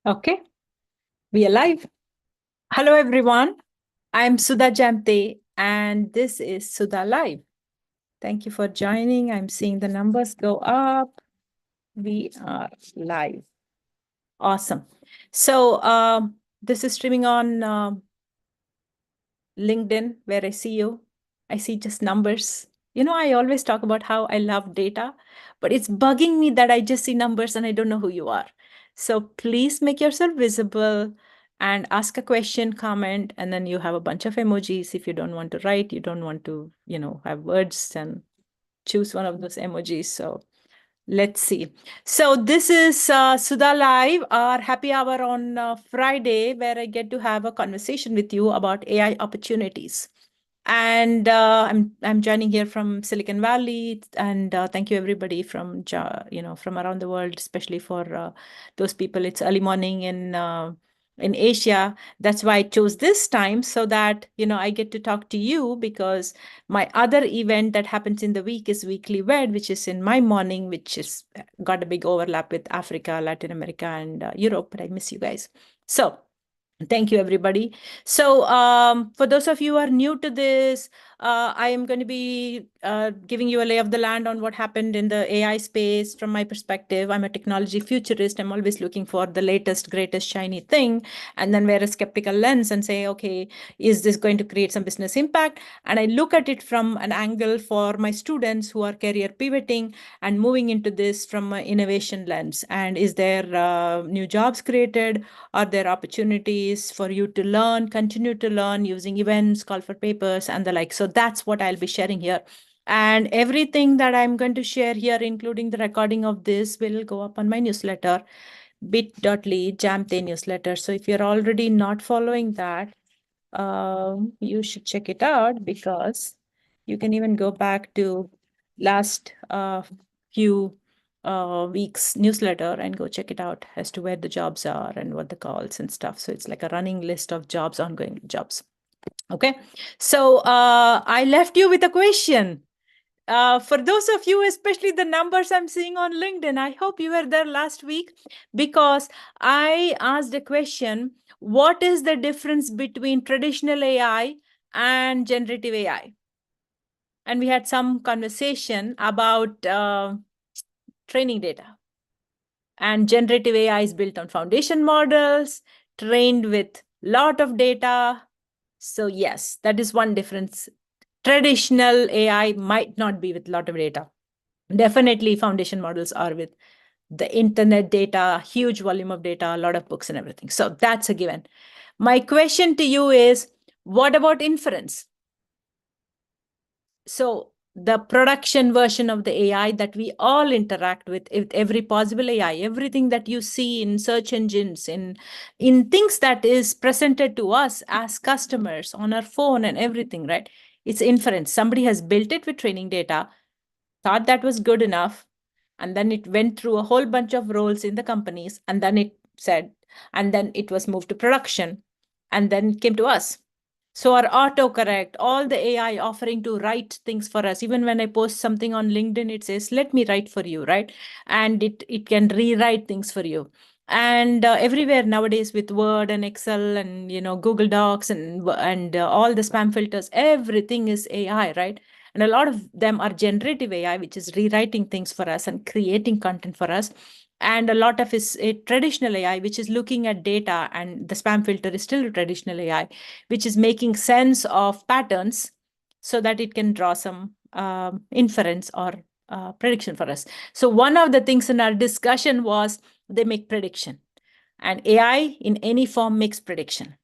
Okay, we are live. Hello, everyone. I'm Sudha Jamthe, and this is Sudha Live. Thank you for joining. I'm seeing the numbers go up. We are live. Awesome. So, this is streaming on LinkedIn, where I see you. I see just numbers. I always talk about how I love data, but it's bugging me that I just see numbers and I don't know who you are. So please make yourself visible and ask a question, comment, and then you have a bunch of emojis. If you don't want to write, you don't want to, have words, and choose one of those emojis. So let's see. So this is Sudha Live, our happy hour on Friday, where I get to have a conversation with you about AI opportunities. And I'm joining here from Silicon Valley, and thank you everybody from from around the world, especially for those people. It's early morning in Asia. That's why I chose this time so that I get to talk to you, because my other event that happens in the week is Weekly Wed, which is in my morning, which is got a big overlap with Africa, Latin America, and Europe. But I miss you guys. So thank you, everybody. So for those of you who are new to this, I am going to be giving you a lay of the land on what happened in the AI space from my perspective. I'm a technology futurist. I'm always looking for the latest, greatest, shiny thing, and then wear a skeptical lens and say, okay, is this going to create some business impact? And I look at it from an angle for my students who are career pivoting and moving into this from an innovation lens. And is there new jobs created? Are there opportunities for you to learn, continue to learn using events, call for papers, and the like? So that's what I'll be sharing here. And everything that I'm going to share here, including the recording of this, will go up on my newsletter, bit.ly Jamthe newsletter. So if you're already not following that, you should check it out, because you can even go back to last few weeks newsletter and go check it out as to where the jobs are and what the calls and stuff. So it's like a running list of jobs, ongoing jobs. Okay. So I left you with a question. For those of you, especially the numbers I'm seeing on LinkedIn, I hope you were there last week, because I asked a question: what is the difference between traditional AI and generative AI? And we had some conversation about training data. And generative AI is built on foundation models, trained with lot of data. So yes, that is one difference. Traditional AI might not be with a lot of data. Definitely foundation models are with the internet data, huge volume of data, a lot of books and everything. So that's a given. My question to you is, what about inference? So the production version of the AI that we all interact with every possible AI, everything that you see in search engines, in things that is presented to us as customers on our phone and everything, right? It's inference. Somebody has built it with training data, thought that was good enough, and then it went through a whole bunch of roles in the companies, and then it said, and then it was moved to production, and then it came to us. So our autocorrect, all the AI offering to write things for us. Even when I post something on LinkedIn, it says, let me write for you, right? And it can rewrite things for you. And everywhere nowadays with Word and Excel and Google Docs and all the spam filters, everything is AI, right? And a lot of them are generative AI, which is rewriting things for us and creating content for us. And a lot of is a traditional AI, which is looking at data, and the spam filter is still a traditional AI, which is making sense of patterns so that it can draw some inference or prediction for us. So one of the things in our discussion was they make prediction, and AI in any form makes prediction.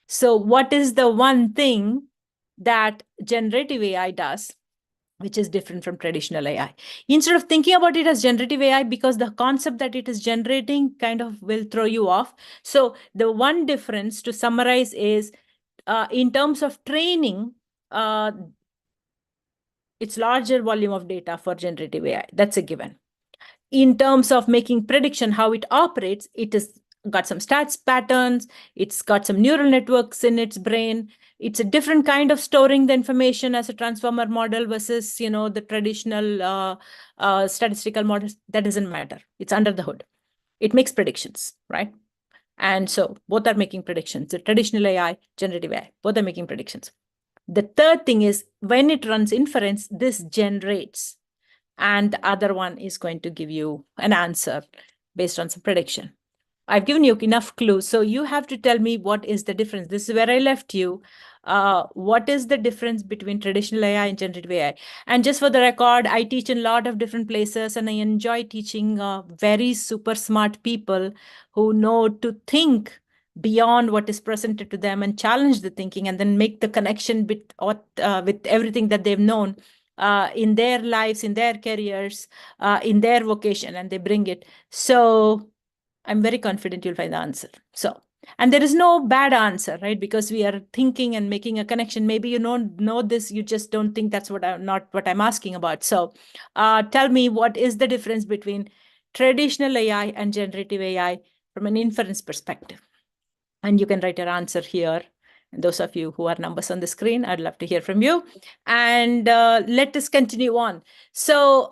So what is the one thing that generative AI does, which is different from traditional AI? Instead of thinking about it as generative AI, because the concept that it is generating kind of will throw you off. So the one difference, to summarize, is in terms of training, it's larger volume of data for generative AI. That's a given. In terms of making prediction, how it operates, it has got some stats patterns, it's got some neural networks in its brain. It's a different kind of storing the information as a transformer model versus, the traditional statistical models. That doesn't matter. It's under the hood. It makes predictions, right? And so both are making predictions. The traditional AI, generative AI, both are making predictions. The third thing is when it runs inference, this generates, and the other one is going to give you an answer based on some prediction. I've given you enough clues. So you have to tell me what is the difference. This is where I left you. What is the difference between traditional AI and generative AI? And just for the record, I teach in a lot of different places and I enjoy teaching very super smart people who know to think beyond what is presented to them and challenge the thinking and then make the connection with everything that they've known in their lives, in their careers, in their vocation, and they bring it. So I'm very confident you'll find the answer. So, and there is no bad answer, right? Because we are thinking and making a connection. Maybe you don't know this, you just don't think that's not what I'm asking about. So, tell me, what is the difference between traditional AI and generative AI from an inference perspective? And you can write your answer here. And those of you who are numbers on the screen, I'd love to hear from you. And let us continue on. So,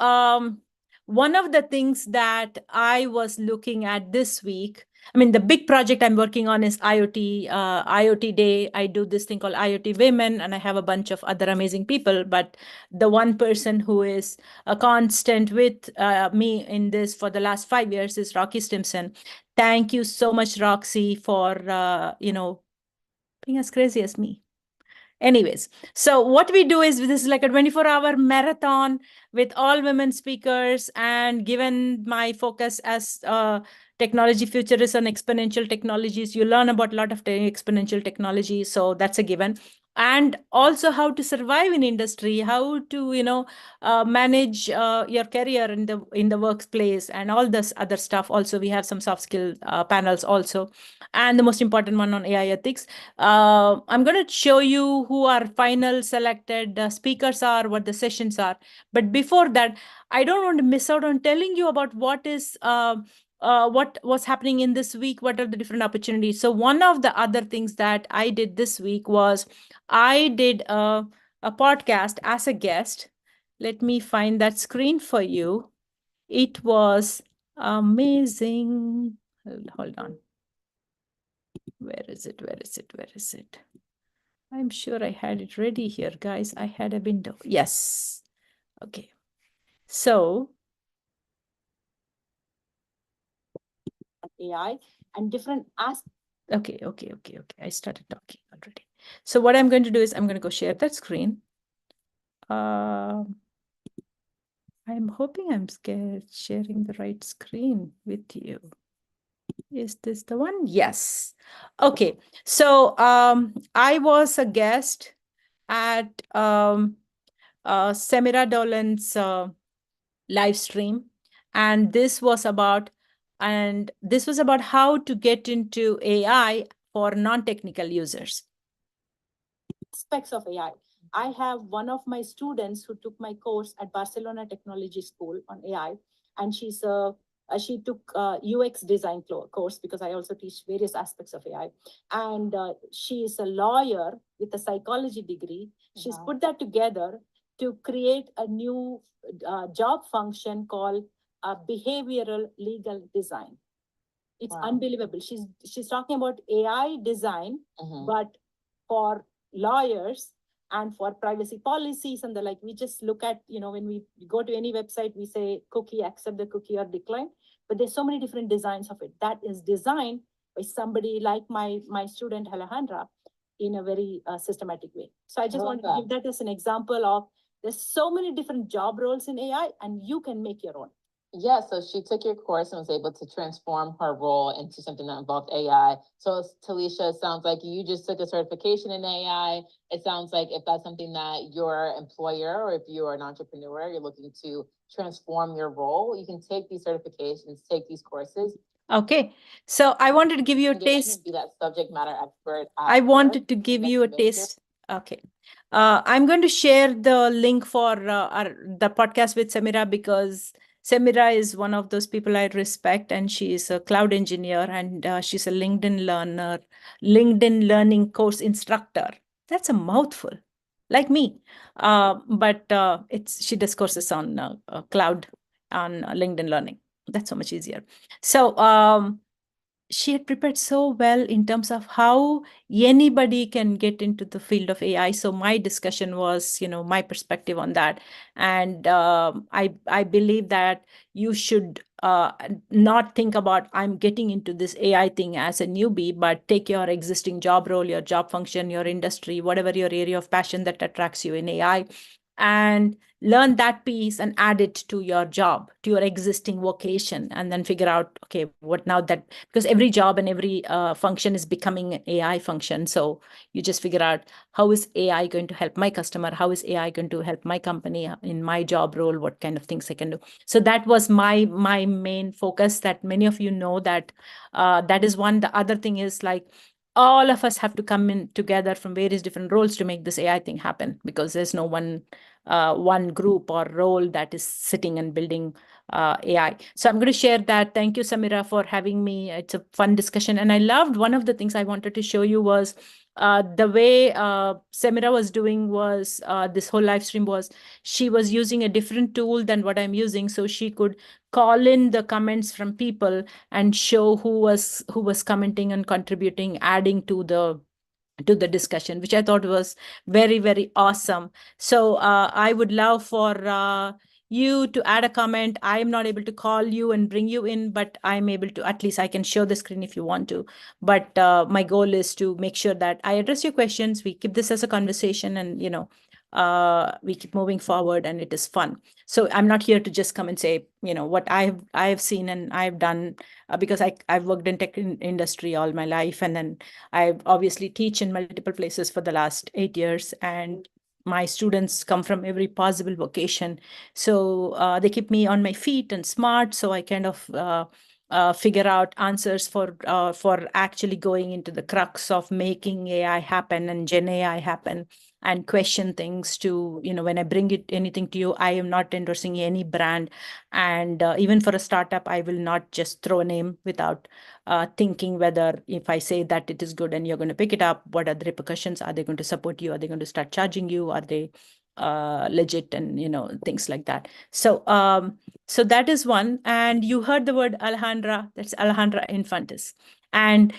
one of the things that I was looking at this week, I mean, the big project I'm working on is IoTDay. I do this thing called IoT Women, and I have a bunch of other amazing people. But the one person who is a constant with me in this for the last 5 years is Rocky Stimson. Thank you so much, Roxy, for being as crazy as me. Anyways, so what we do is this is like a 24-hour marathon with all women speakers, and given my focus as technology futurist on exponential technologies, you learn about a lot of exponential technology. So that's a given. And also how to survive in industry, how to manage your career in the workplace, and all this other stuff. Also, we have some soft skill panels also, and the most important one on AI ethics. I'm going to show you who our final selected speakers are, what the sessions are. But before that, I don't want to miss out on telling you about what was happening in this week, what are the different opportunities. So one of the other things that I did this week was I did a podcast as a guest. Let me find that screen for you. It was amazing. Hold on. Where is it? Where is it? Where is it? I'm sure I had it ready here, guys. I had a window. Yes. Okay. So AI and different aspects. Okay. I started talking already. So what I'm going to do is I'm going to go share that screen. I'm hoping I'm sharing the right screen with you. Is this the one? Yes. Okay. So I was a guest at Semira Dolan's live stream, and this was about how to get into AI for non-technical users. Aspects of AI. I have one of my students who took my course at Barcelona Technology School on AI, and she took UX design course, because I also teach various aspects of AI. And she is a lawyer with a psychology degree. She's put that together to create a new job function called behavioral legal design. It's unbelievable. She's talking about AI design, but for lawyers and for privacy policies and the like. We just look at, when we go to any website, we say cookie, accept the cookie or decline. But there's so many different designs of it. That is designed by somebody like my student Alejandra in a very systematic way. So I just want to give that as an example of there's so many different job roles in AI, and you can make your own. Yeah, so she took your course and was able to transform her role into something that involved AI. So Talisha, it sounds like you just took a certification in AI. It sounds like if that's something that your employer, or if you're an entrepreneur, you're looking to transform your role, you can take these certifications, take these courses. Okay, so I wanted to give you a taste. Be that subject matter expert. I wanted to give you a taste. Okay. I'm going to share the link for the podcast with Samira, because Samira is one of those people I respect, and she is a cloud engineer, and she's a LinkedIn learning course instructor. That's a mouthful, like me. But she does courses on cloud, on LinkedIn learning. That's so much easier. So she had prepared so well in terms of how anybody can get into the field of AI. So my discussion was, my perspective on that, and I believe that you should not think about I'm getting into this AI thing as a newbie, but take your existing job role, your job function, your industry, whatever your area of passion that attracts you in AI, and learn that piece and add it to your job, to your existing vocation, and then figure out, okay, what now that, because every job and every function is becoming an AI function. So you just figure out, how is AI going to help my customer? How is AI going to help my company in my job role? What kind of things I can do? So that was my main focus, that many of you know that that is one. The other thing is, like, all of us have to come in together from various different roles to make this AI thing happen, because there's no one group or role that is sitting and building AI. So I'm going to share that. Thank you, Samira, for having me. It's a fun discussion. And I loved, one of the things I wanted to show you was the way Samira was doing was, this whole live stream was, she was using a different tool than what I'm using. So she could call in the comments from people and show who was commenting and contributing, adding to the discussion, which I thought was very, very awesome. So I would love for you to add a comment. I am not able to call you and bring you in, but I'm able to, at least I can show the screen if you want to. But my goal is to make sure that I address your questions. We keep this as a conversation, and we keep moving forward, and it is fun. So I'm not here to just come and say, what I have seen and I've done, because I've worked in tech industry all my life, and then I obviously teach in multiple places for the last 8 years, and my students come from every possible vocation. So they keep me on my feet and smart, so I kind of figure out answers for actually going into the crux of making AI happen and Gen AI happen, and question things to, when I bring it anything to you, I am not endorsing any brand. And even for a startup, I will not just throw a name without thinking whether, if I say that it is good and you're going to pick it up, what are the repercussions? Are they going to support you? Are they going to start charging you? Are they legit? And things like that. So that is one. And you heard the word Alejandra. That's Alejandra Infantis. And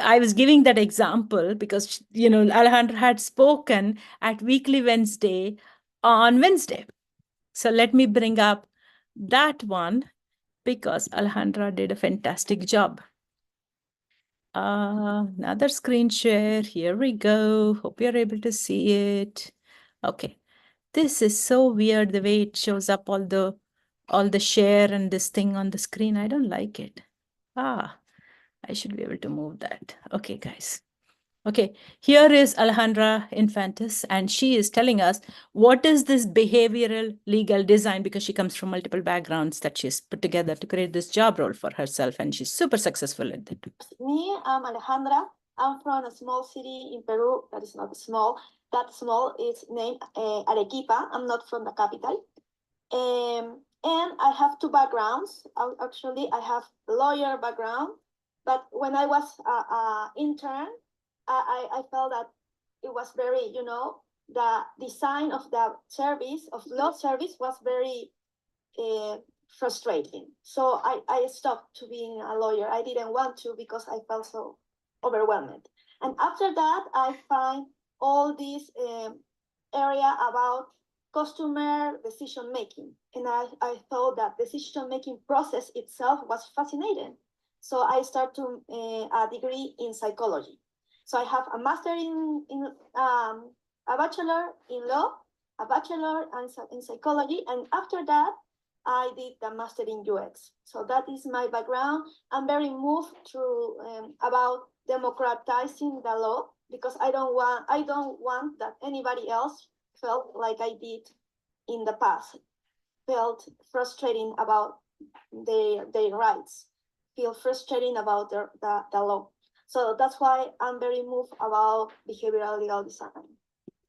I was giving that example because Alejandra had spoken at Weekly Wednesday on Wednesday. So let me bring up that one, because Alejandra did a fantastic job. Another screen share. Here we go. Hope you're able to see it. Okay. This is so weird, the way it shows up all the share and this thing on the screen. I don't like it. I should be able to move that. Okay, guys. Okay, here is Alejandra Infantis, and she is telling us what is this behavioral legal design, because she comes from multiple backgrounds that she's put together to create this job role for herself, and she's super successful at it. Me, I'm Alejandra. I'm from a small city in Peru that is not small. That small is named Arequipa. I'm not from the capital. And I have two backgrounds. Actually, I have lawyer background, but when I was an intern, I felt that it was very, the design of the service, of law service, was very frustrating. So I stopped to being a lawyer. I didn't want to because I felt so overwhelmed. And after that, I find all this area about customer decision making. And I thought that decision making process itself was fascinating. So I started a degree in psychology. So I have a master a bachelor in law, a bachelor in psychology, and after that, I did the master in UX. So that is my background. I'm very moved through about democratizing the law, because I don't want that anybody else felt like I did in the past, felt frustrating about their rights, feel frustrating about the law. So that's why I'm very moved about behavioral legal design.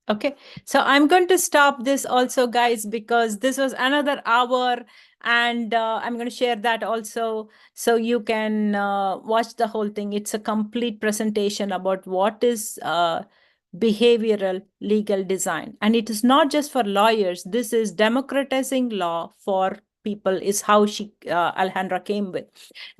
Okay, so I'm going to stop this also, guys, because this was another hour, and I'm going to share that also so you can watch the whole thing. It's a complete presentation about what is behavioral legal design. And it is not just for lawyers. This is democratizing law for people is how Alejandra came with.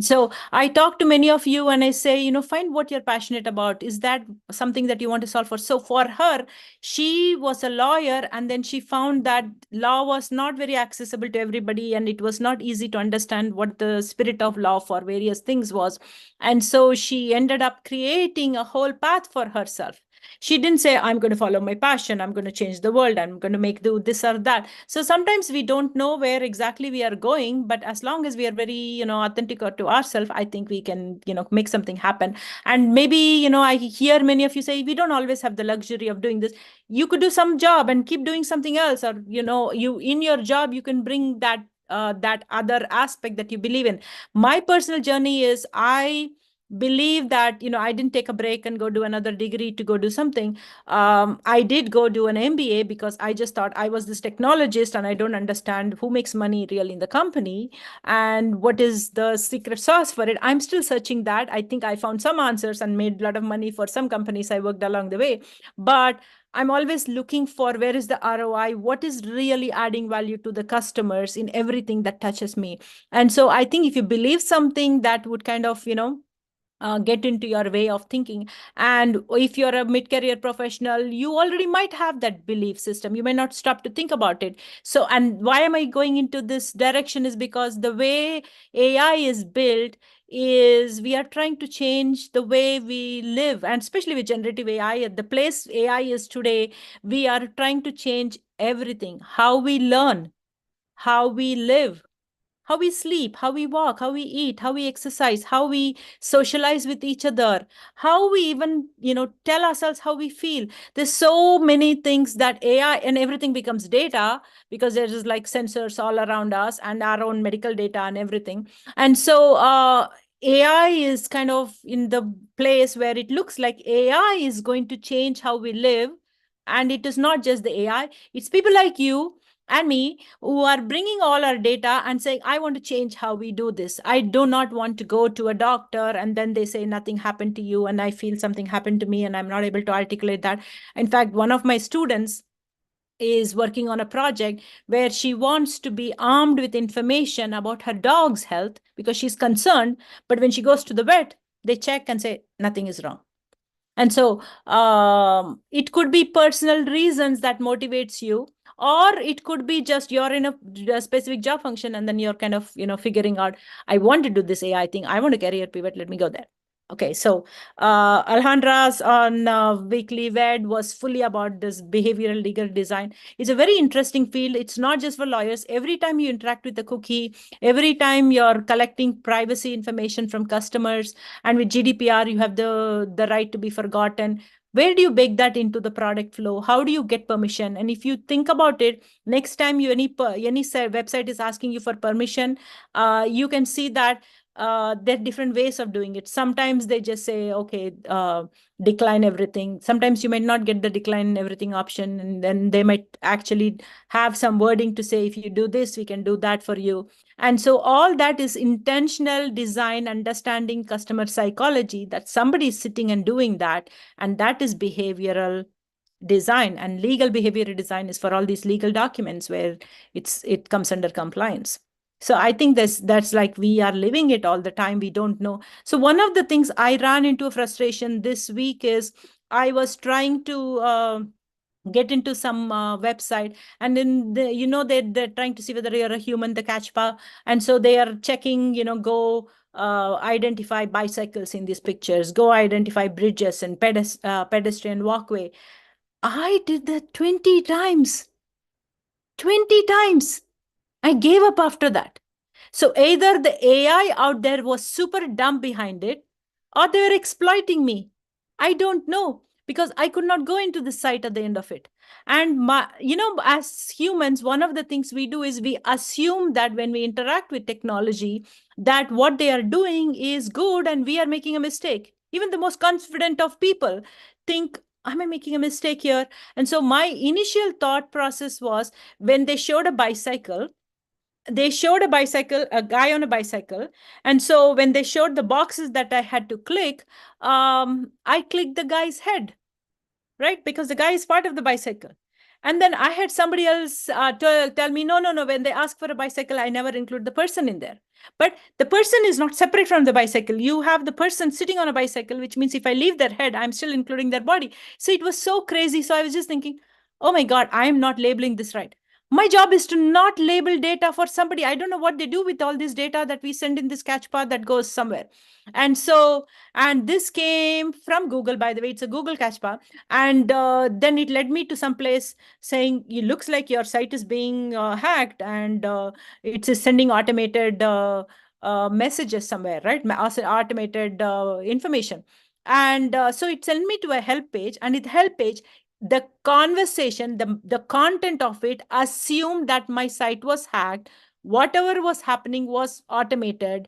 So I talk to many of you and I say, find what you're passionate about. Is that something that you want to solve for? So for her, she was a lawyer, and then she found that law was not very accessible to everybody, and it was not easy to understand what the spirit of law for various things was. And so she ended up creating a whole path for herself. She didn't say, I'm going to follow my passion, I'm going to change the world, I'm going to do this or that. So sometimes we don't know where exactly we are going, but as long as we are very, authentic to ourselves, I think we can, make something happen. And maybe, I hear many of you say, we don't always have the luxury of doing this. You could do some job and keep doing something else, or, you in your job, you can bring that other aspect that you believe in. My personal journey is, I believe that I didn't take a break and go do another degree to go do something. I did go do an MBA because I just thought I was this technologist and I don't understand who makes money really in the company and what is the secret sauce for it. I'm still searching that. I think I found some answers and made a lot of money for some companies I worked along the way, but I'm always looking for where is the ROI, what is really adding value to the customers in everything that touches me. And so I think if you believe something, that would kind of get into your way of thinking. And if you're a mid-career professional, you already might have that belief system. You may not stop to think about it. So, and why am I going into this direction is because the way AI is built is we are trying to change the way we live, and especially with generative AI at the place AI is today, we are trying to change everything: how we learn, how we live, how we sleep, how we walk, how we eat, how we exercise, how we socialize with each other, how we even, tell ourselves how we feel. There's so many things that AI, and everything becomes data because there is like sensors all around us and our own medical data and everything. And so, AI is kind of in the place where it looks like AI is going to change how we live. And it is not just the AI, it's people like you and me who are bringing all our data and saying, I want to change how we do this. I do not want to go to a doctor and then they say nothing happened to you and I feel something happened to me and I'm not able to articulate that. In fact, one of my students is working on a project where she wants to be armed with information about her dog's health because she's concerned. But when she goes to the vet, they check and say nothing is wrong. And so it could be personal reasons that motivates you, or it could be just you're in a specific job function and then you're kind of, figuring out, I want to do this AI thing. I want a career pivot. Let me go there. Okay, so Alejandра's on Weekly Ved was fully about this behavioral legal design. It's a very interesting field. It's not just for lawyers. Every time you interact with a cookie, every time you're collecting privacy information from customers, and with GDPR, you have the right to be forgotten. Where do you bake that into the product flow? How do you get permission? And if you think about it, next time any website is asking you for permission, you can see that there are different ways of doing it. Sometimes they just say, okay, decline everything. Sometimes you might not get the decline everything option, and then they might actually have some wording to say, if you do this, we can do that for you. And so all that is intentional design, understanding customer psychology, that somebody is sitting and doing that. And that is behavioral design. And legal behavioral design is for all these legal documents where it comes under compliance. So I think that's like we are living it all the time. We don't know. So one of the things I ran into a frustration this week is I was trying to get into some website, and then they're trying to see whether you're a human, the catchpa, and so they are checking, go identify bicycles in these pictures, go identify bridges and pedestrian walkway. I did that 20 times. 20 times. I gave up after that. So either the AI out there was super dumb behind it, or they were exploiting me. I don't know, because I could not go into the site at the end of it. And as humans, one of the things we do is we assume that when we interact with technology, that what they are doing is good and we are making a mistake. Even the most confident of people think, am I making a mistake here? And so my initial thought process was, when they showed a bicycle, a guy on a bicycle. And so when they showed the boxes that I had to click, I clicked the guy's head, right? Because the guy is part of the bicycle. And then I had somebody else tell me, no, when they ask for a bicycle, I never include the person in there. But the person is not separate from the bicycle. You have the person sitting on a bicycle, which means if I leave their head, I'm still including their body. So it was so crazy. So I was just thinking, oh my God, I am not labeling this right. My job is to not label data for somebody. I don't know what they do with all this data that we send in this catch path that goes somewhere. And so, and this came from Google, by the way, it's a Google catch path. And then it led me to some place saying, it looks like your site is being hacked, and it's sending automated messages somewhere, right? Automated information. And so it sent me to a help page, and in the help page, the conversation, the content of it assumed that my site was hacked. Whatever was happening was automated.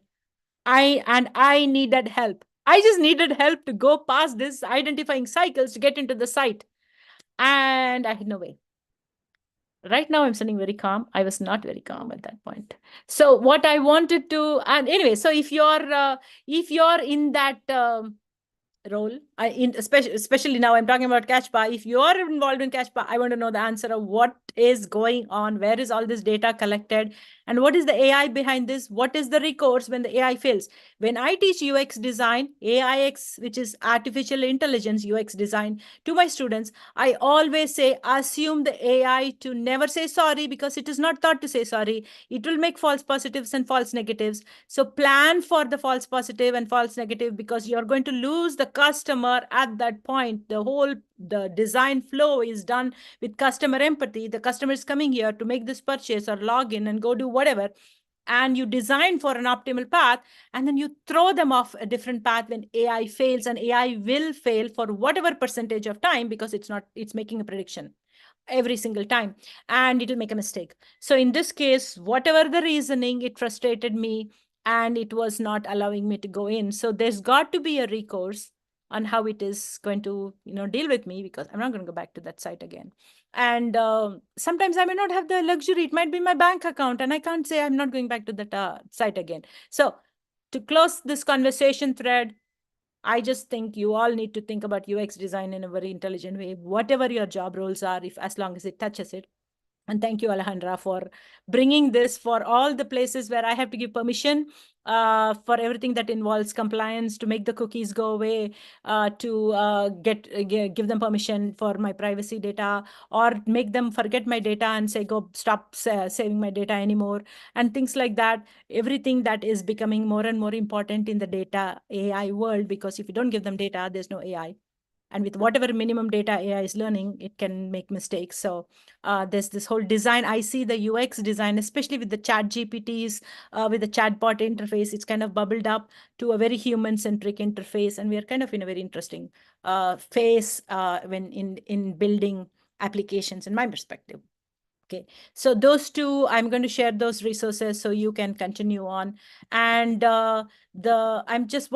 I needed help. I just needed help to go past this identifying cycles to get into the site. And I had no way. Right now I'm sitting very calm. I was not very calm at that point. So what I wanted to, and anyway, so if you're in that role, especially now I'm talking about catchpa. If you are involved in catchpa, I want to know the answer of what is going on, where is all this data collected, and what is the AI behind this? What is the recourse when the AI fails? When I teach UX design, AIX, which is artificial intelligence UX design, to my students, I always say, assume the AI to never say sorry, because it is not thought to say sorry. It will make false positives and false negatives. So plan for the false positive and false negative, because you're going to lose the customer at that point. The design flow is done with customer empathy. The customer is coming here to make this purchase or log in and go do whatever. And you design for an optimal path, and then you throw them off a different path when AI fails, and AI will fail for whatever percentage of time, because it's making a prediction every single time, and it will make a mistake. So in this case, whatever the reasoning, it frustrated me, and it was not allowing me to go in. So there's got to be a recourse on how it is going to deal with me, because I'm not going to go back to that site again. And sometimes I may not have the luxury. It might be my bank account, and I can't say I'm not going back to that site again. So to close this conversation thread, I just think you all need to think about UX design in a very intelligent way, whatever your job roles are, if as long as it touches it. And thank you, Alejandra, for bringing this for all the places where I have to give permission for everything that involves compliance, to make the cookies go away, to give them permission for my privacy data, or make them forget my data and say, go stop saving my data anymore, and things like that. Everything that is becoming more and more important in the data AI world, because if you don't give them data, there's no AI. And with whatever minimum data AI is learning, it can make mistakes. So there's this whole design. I see the UX design, especially with the chat GPTs, with the chatbot interface, it's kind of bubbled up to a very human-centric interface. And we are kind of in a very interesting phase when in building applications, in my perspective. Okay, so those two, I'm going to share those resources so you can continue on. And what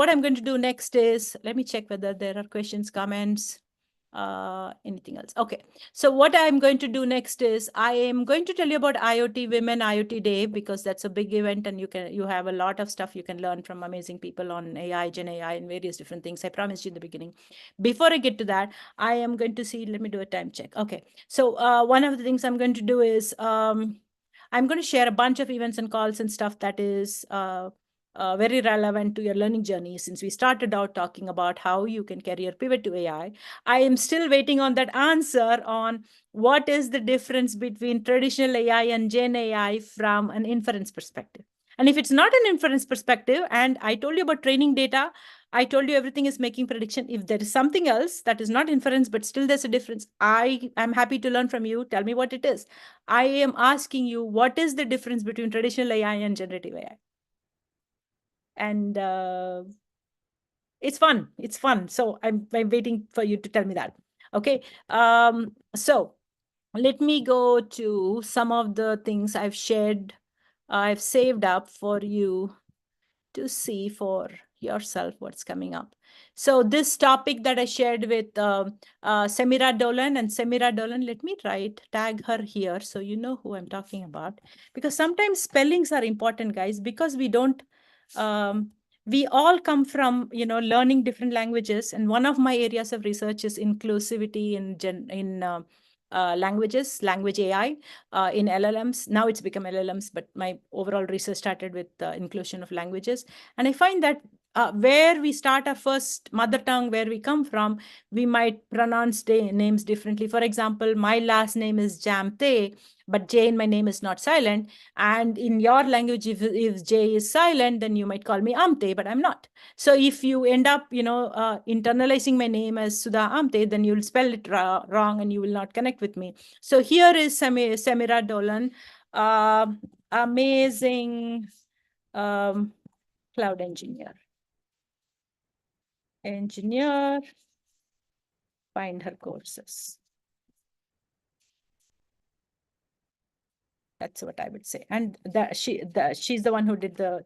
I'm going to do next is, let me check whether there are questions, comments, anything else. Okay, so what I'm going to do next is, I am going to tell you about IoT Women, IoTDay, because that's a big event, and you have a lot of stuff you can learn from amazing people on AI, Gen AI, and various different things. I promised you in the beginning. Before I get to that, I am going to see, let me do a time check. Okay, so one of the things I'm going to do is, I'm going to share a bunch of events and calls and stuff that is very relevant to your learning journey. Since we started out talking about how you can career pivot to AI, I am still waiting on that answer on what is the difference between traditional AI and Gen AI from an inference perspective. And if it's not an inference perspective, and I told you about training data, I told you everything is making prediction. If there is something else that is not inference, but still there's a difference, I am happy to learn from you. Tell me what it is. I am asking you, what is the difference between traditional AI and generative AI? And it's fun. It's fun. So I'm waiting for you to tell me that. Okay. So let me go to some of the things I've shared. I've saved up for you to see for yourself what's coming up. So this topic that I shared with Samira Dolan, and Samira Dolan, let me tag her here so you know who I'm talking about. Because sometimes spellings are important, guys, because we all come from, learning different languages. And one of my areas of research is inclusivity in languages, language AI in LLMs. Now it's become LLMs, but my overall research started with the inclusion of languages. And I find that where we start our first mother tongue, where we come from, we might pronounce names differently. For example, my last name is Jamthe, but J in my name is not silent. And in your language, if J is silent, then you might call me Amte, but I'm not. So if you end up, internalizing my name as Sudha Amte, then you'll spell it wrong and you will not connect with me. So here is Samira Dolan, amazing cloud engineer. Find her courses. That's what I would say. And she's the one who did the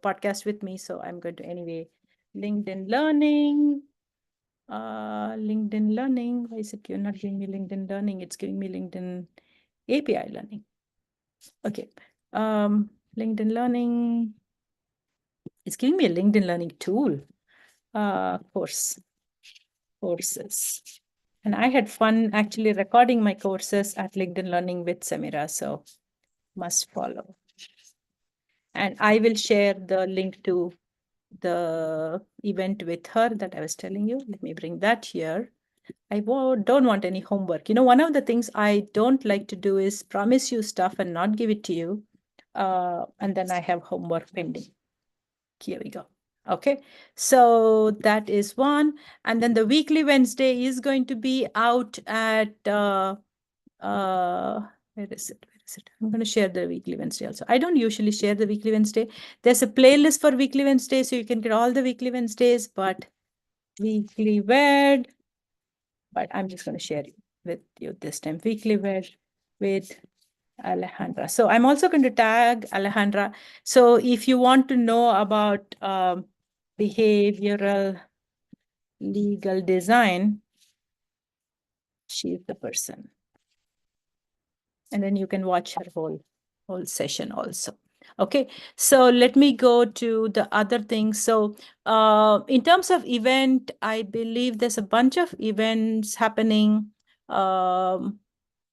podcast with me. So I'm going to anyway. LinkedIn Learning. LinkedIn Learning. Why is it you're not giving me LinkedIn Learning? It's giving me LinkedIn API Learning. Okay. LinkedIn Learning. It's giving me a LinkedIn Learning tool. Courses. And I had fun actually recording my courses at LinkedIn Learning with Samira. So must follow. And I will share the link to the event with her that I was telling you. Let me bring that here. I don't want any homework. One of the things I don't like to do is promise you stuff and not give it to you. And then I have homework pending. Here we go. Okay, so that is one. And then the weekly Wednesday is going to be out at, where is it? I'm going to share the weekly Wednesday also. I don't usually share the weekly Wednesday. There's a playlist for weekly Wednesday, so you can get all the weekly Wednesdays, but weekly Wed. But I'm just going to share it with you this time. Weekly Wed with Alejandra. So I'm also going to tag Alejandra. So if you want to know about behavioral legal design, she's the person. And then you can watch her whole session also. Okay, so let me go to the other things. So in terms of event, I believe there's a bunch of events happening. Where are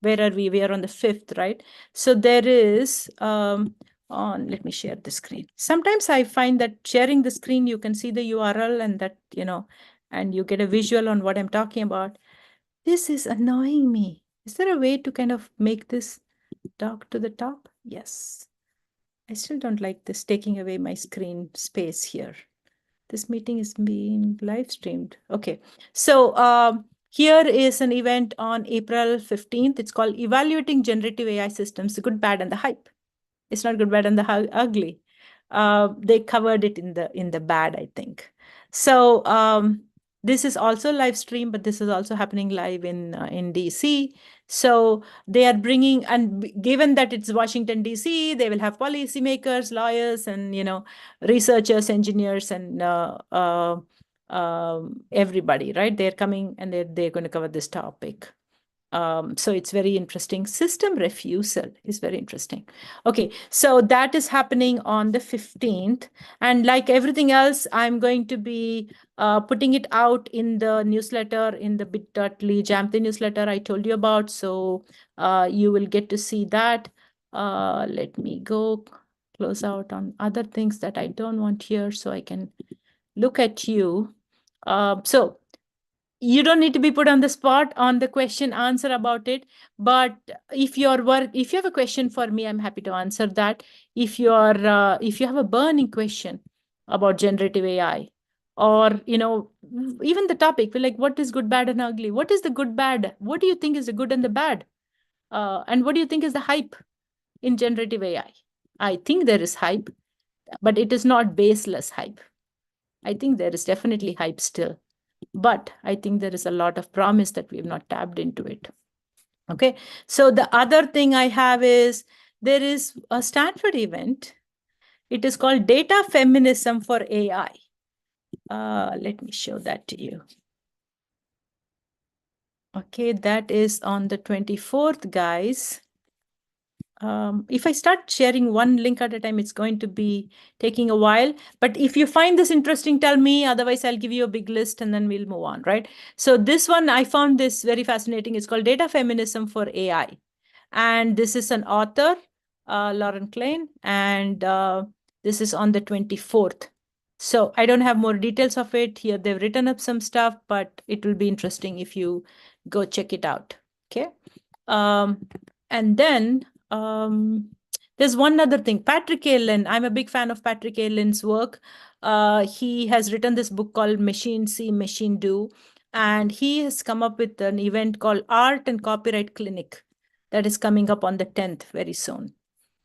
we? We are on the 5th, right? So there is let me share the screen. Sometimes I find that sharing the screen, you can see the URL and that, and you get a visual on what I'm talking about. This is annoying me. Is there a way to kind of make this dock to the top? Yes. I still don't like this taking away my screen space here. This meeting is being live streamed. Okay. So here is an event on April 15th. It's called Evaluating Generative AI Systems, the Good, Bad, and the Hype. It's not good, bad, and the ugly. They covered it in the bad, I think. So this is also live stream, but this is also happening live in DC. So they are bringing, and given that it's Washington DC, they will have policymakers, lawyers, and researchers, engineers, and everybody, right? They're coming and they're going to cover this topic. So it's very interesting. System refusal is very interesting. Okay, so that is happening on the 15th. And like everything else, I'm going to be putting it out in the newsletter, in the bit.ly Jamthe newsletter I told you about. So you will get to see that. Let me go close out on other things that I don't want here so I can look at you. So you don't need to be put on the spot on the question answer about it, but if you have a question for me, I'm happy to answer that. If you have a burning question about generative AI, or even the topic, like what is good, bad, and ugly? What is the good, bad? What do you think is the good and the bad? And what do you think is the hype in generative AI? I think there is hype, but it is not baseless hype. I think there is definitely hype still. But I think there is a lot of promise that we have not tapped into it. Okay, so the other thing I have is there is a Stanford event. It is called Data Feminism for AI. Let me show that to you. Okay, that is on the 24th, guys. if I start sharing one link at a time, it's going to be taking a while. But if you find this interesting, tell me. Otherwise, I'll give you a big list and then we'll move on, right? So this one, I found this very fascinating. It's called Data Feminism for AI. And this is an author, Lauren Klein, and this is on the 24th. So I don't have more details of it here. They've written up some stuff, but it will be interesting if you go check it out. Okay. And then there's one other thing. Patrick Allen, I'm a big fan of Patrick Allen's work. He has written this book called Machine See, Machine Do. And he has come up with an event called Art and Copyright Clinic that is coming up on the 10th very soon.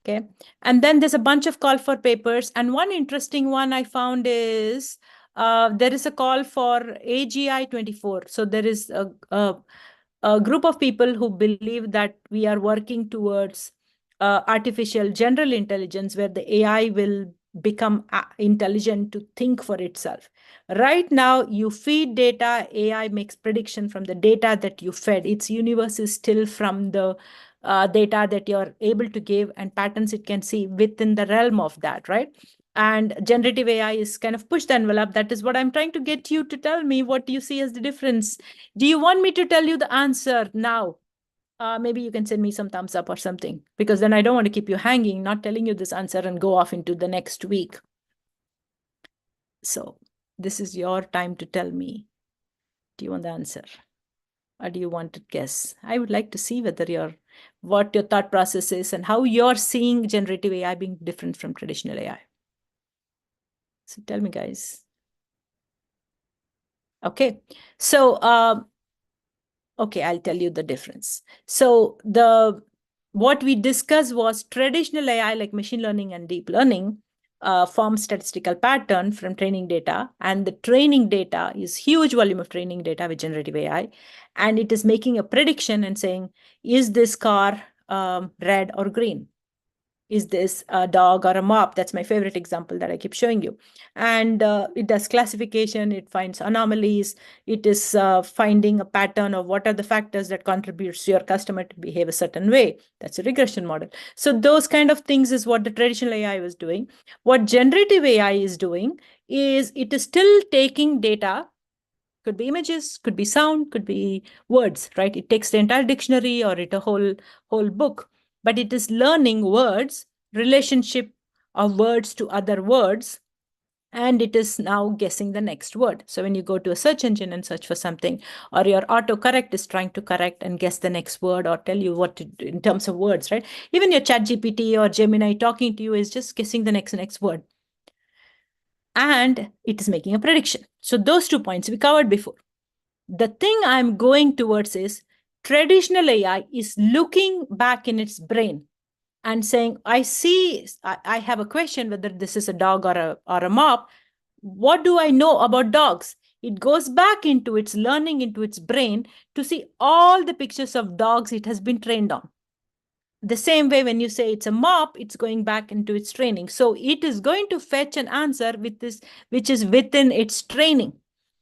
Okay. And then there's a bunch of call for papers. And one interesting one I found is there is a call for AGI 24. So there is a group of people who believe that we are working towards artificial general intelligence, where the AI will become intelligent to think for itself. Right now, you feed data, AI makes prediction from the data that you fed. Its universe is still from the data that you're able to give and patterns it can see within the realm of that, right? And generative AI is kind of push the envelope. That is what I'm trying to get you to tell me. What do you see as the difference? Do you want me to tell you the answer now? Maybe you can send me some thumbs up or something, because then I don't want to keep you hanging, not telling you this answer and go off into the next week. So this is your time to tell me. Do you want the answer? Or do you want to guess? I would like to see whether what your thought process is and how you're seeing generative AI being different from traditional AI. So tell me, guys. Okay. So, okay, I'll tell you the difference. So what we discussed was traditional AI, like machine learning and deep learning, form statistical pattern from training data. And the training data is huge volume of training data with generative AI. And it is making a prediction and saying, is this car red or green? Is this a dog or a mop? That's my favorite example that I keep showing you. And it does classification, it finds anomalies, it is finding a pattern of what are the factors that contributes to your customer to behave a certain way. That's a regression model. So those kind of things is what the traditional AI was doing. What generative AI is doing is it is still taking data, could be images, could be sound, could be words, right? It takes the entire dictionary or a whole book, but it is learning words, relationship of words to other words, and it is now guessing the next word. So when you go to a search engine and search for something, or your autocorrect is trying to correct and guess the next word or tell you what to do in terms of words, right? Even your ChatGPT or Gemini talking to you is just guessing the next word. And it is making a prediction. So those 2 points we covered before. The thing I'm going towards is traditional AI is looking back in its brain and saying, I have a question whether this is a dog or a mop. What do I know about dogs? It goes back into its learning, into its brain to see all the pictures of dogs it has been trained on. The same way when you say it's a mop, it's going back into its training. So it is going to fetch an answer with this, which is within its training.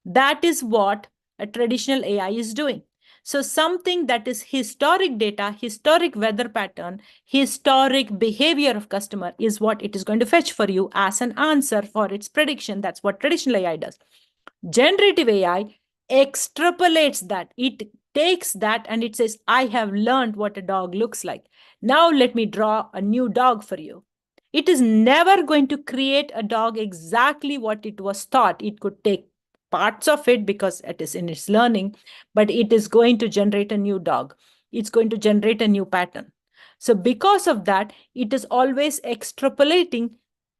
That is what a traditional AI is doing. So something that is historic data, historic weather pattern, historic behavior of customer is what it is going to fetch for you as an answer for its prediction. That's what traditional AI does. Generative AI extrapolates that. It takes that and it says, I have learned what a dog looks like. Now let me draw a new dog for you. It is never going to create a dog exactly what it was taught. It could take parts of it because it is in its learning, but it is going to generate a new dog. It's going to generate a new pattern. So because of that, it is always extrapolating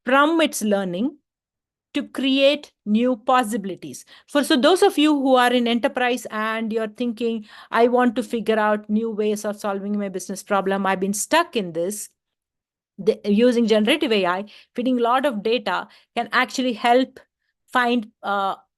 from its learning to create new possibilities. So those of you who are in enterprise and you're thinking, I want to figure out new ways of solving my business problem, I've been stuck in this, using generative AI, feeding a lot of data can actually help find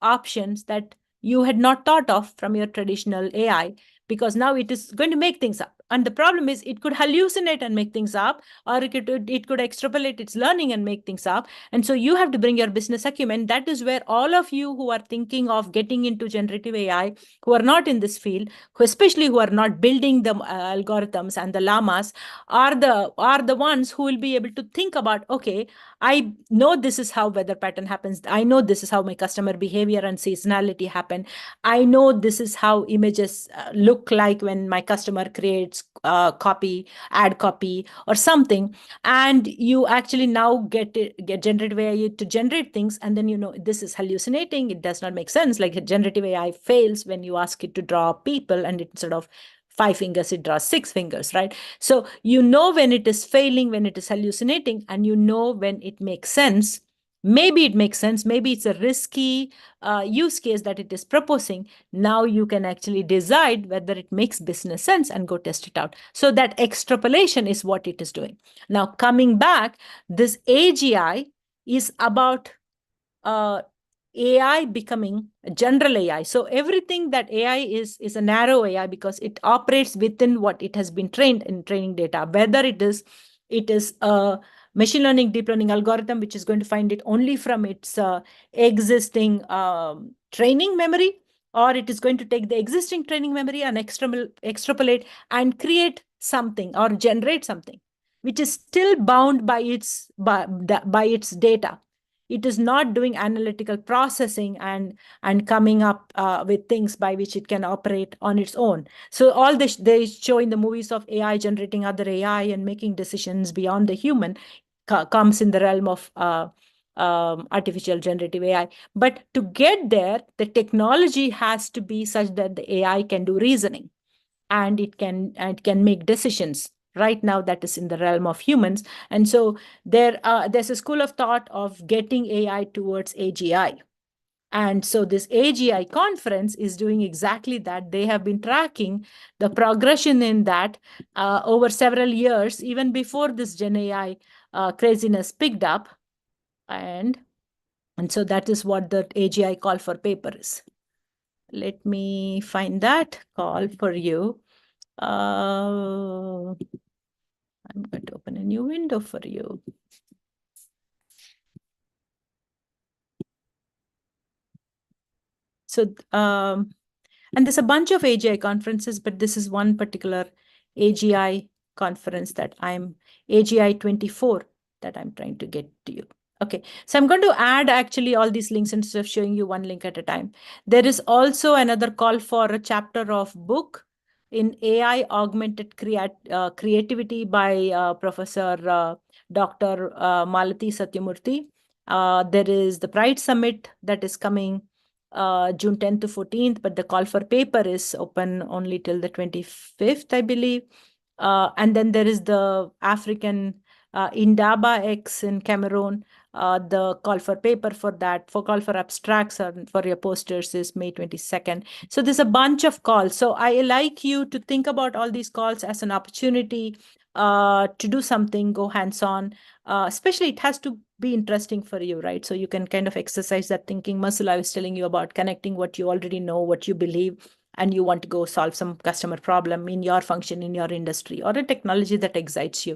options that you had not thought of from your traditional AI, because now it is going to make things up. And the problem is it could hallucinate and make things up, or it could extrapolate its learning and make things up. And so you have to bring your business acumen. That is where all of you who are thinking of getting into generative AI, who are not in this field, especially who are not building the algorithms and the llamas, are the ones who will be able to think about, okay, I know this is how weather pattern happens. I know this is how my customer behavior and seasonality happen. I know this is how images look like when my customer creates ad copy or something. And you actually now get generative AI to generate things. And then, this is hallucinating. It does not make sense. Like generative AI fails when you ask it to draw people, and it sort of 5 fingers, it draws 6 fingers, right? So when it is failing, when it is hallucinating, and when it makes sense. Maybe it makes sense. Maybe it's a risky use case that it is proposing. Now you can actually decide whether it makes business sense and go test it out. So that extrapolation is what it is doing. Now, coming back, this AGI is about AI becoming a general AI. So everything that AI is a narrow AI because it operates within what it has been trained in training data, whether it is a machine learning, deep learning algorithm, which is going to find it only from its existing training memory, or it is going to take the existing training memory and extrapolate and create something or generate something, which is still bound by its data. It is not doing analytical processing and coming up with things by which it can operate on its own. So all this they show in the movies of AI generating other AI and making decisions beyond the human comes in the realm of artificial generative AI. But to get there, the technology has to be such that the AI can do reasoning and it can make decisions. Right now, that is in the realm of humans. And so there's a school of thought of getting AI towards AGI. And so this AGI conference is doing exactly that. They have been tracking the progression in that over several years, even before this Gen AI craziness picked up. And so that is what the AGI call for paper is. Let me find that call for you. I'm going to open a new window for you. So, and there's a bunch of AGI conferences, but this is one particular AGI conference that AGI 24 that I'm trying to get to you. Okay, so I'm going to add actually all these links instead of showing you one link at a time. There is also another call for a chapter of book in AI Augmented Creativity by Professor Dr. Malati Satyamurthy. There is the Pride Summit that is coming June 10th to 14th, but the call for paper is open only till the 25th, I believe. And then there is the African Indaba X in Cameroon. The call for paper for that, for call for abstracts or for your posters is May 22nd. So there's a bunch of calls. So I like you to think about all these calls as an opportunity to do something, go hands-on. Especially it has to be interesting for you, right? So you can kind of exercise that thinking muscle I was telling you about, connecting what you already know, what you believe, and you want to go solve some customer problem in your function, in your industry, or a technology that excites you.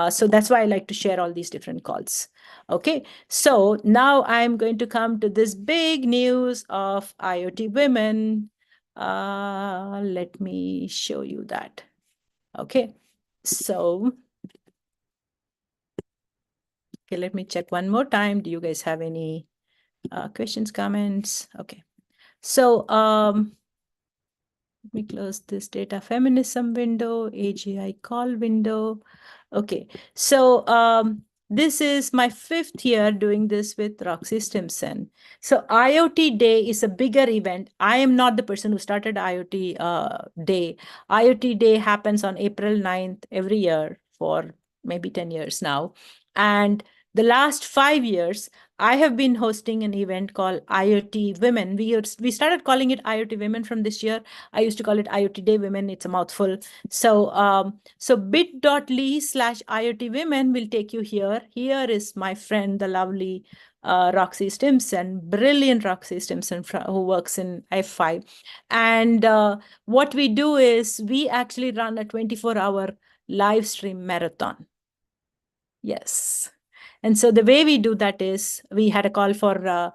So that's why I like to share all these different calls. Okay, so now I'm going to come to this big news of IoT women. Let me show you that. Okay, so okay, let me check one more time. Do you guys have any questions, comments? Okay, so let me close this data feminism window, AGI call window. Okay, so this is my 5th year doing this with Roxy Stimson. So IoTDay is a bigger event. I am not the person who started IoT Day. IoTDay happens on April 9th every year for maybe 10 years now. And the last 5 years, I have been hosting an event called IoT Women. We started calling it IoT Women from this year. I used to call it IoTDay Women. It's a mouthful. So bit.ly/IoT Women will take you here. Here is my friend, the lovely Roxy Stimson, brilliant Roxy Stimson, who works in F5. And what we do is we actually run a 24-hour live stream marathon. Yes. And so the way we do that is we had a call for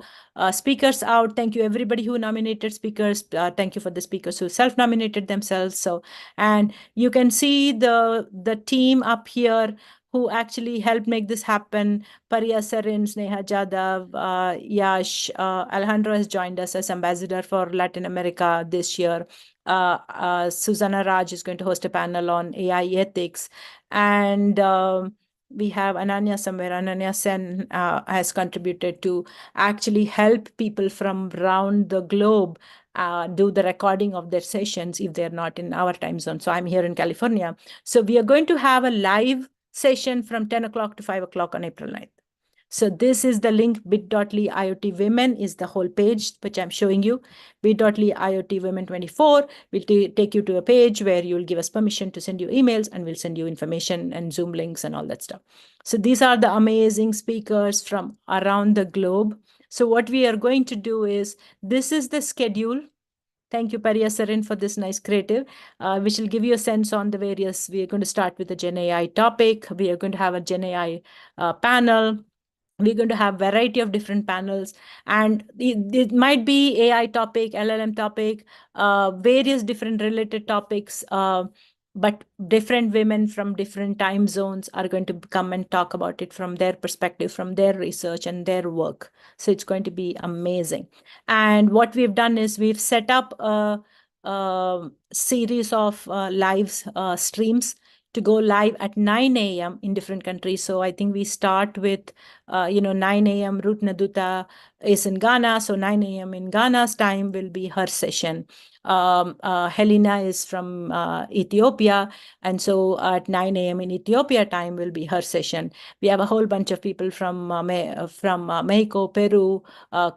speakers out. Thank you, everybody who nominated speakers. Thank you for the speakers who self-nominated themselves. So, and you can see the team up here who actually helped make this happen. Pariya Sarin, Sneha Jadhav, Yash, Alejandro has joined us as ambassador for Latin America this year. Susanna Raj is going to host a panel on AI ethics. And we have Ananya somewhere. Ananya Sen has contributed to actually help people from around the globe do the recording of their sessions if they're not in our time zone. So I'm here in California. So we are going to have a live session from 10 o'clock to 5 o'clock on April 9th. So this is the link, bit.ly IoT Women is the whole page, which I'm showing you. Bit.ly IoT Women 24 will take you to a page where you'll give us permission to send you emails, and we'll send you information and Zoom links and all that stuff. So these are the amazing speakers from around the globe. So what we are going to do is, this is the schedule. Thank you, Pariya Sarin, for this nice creative, which will give you a sense on the various. We are going to start with the Gen AI topic. We are going to have a Gen AI panel. We're going to have variety of different panels, and it might be AI topic, LLM topic, various different related topics, but different women from different time zones are going to come and talk about it from their perspective, from their research and their work. So it's going to be amazing. And what we've done is we've set up a series of live streams to go live at 9 a.m. in different countries. So I think we start with, 9 a.m. Ruth Naduta is in Ghana. So 9 a.m. in Ghana's time will be her session. Helena is from Ethiopia. And so at 9 a.m. in Ethiopia time will be her session. We have a whole bunch of people from Mexico, Peru,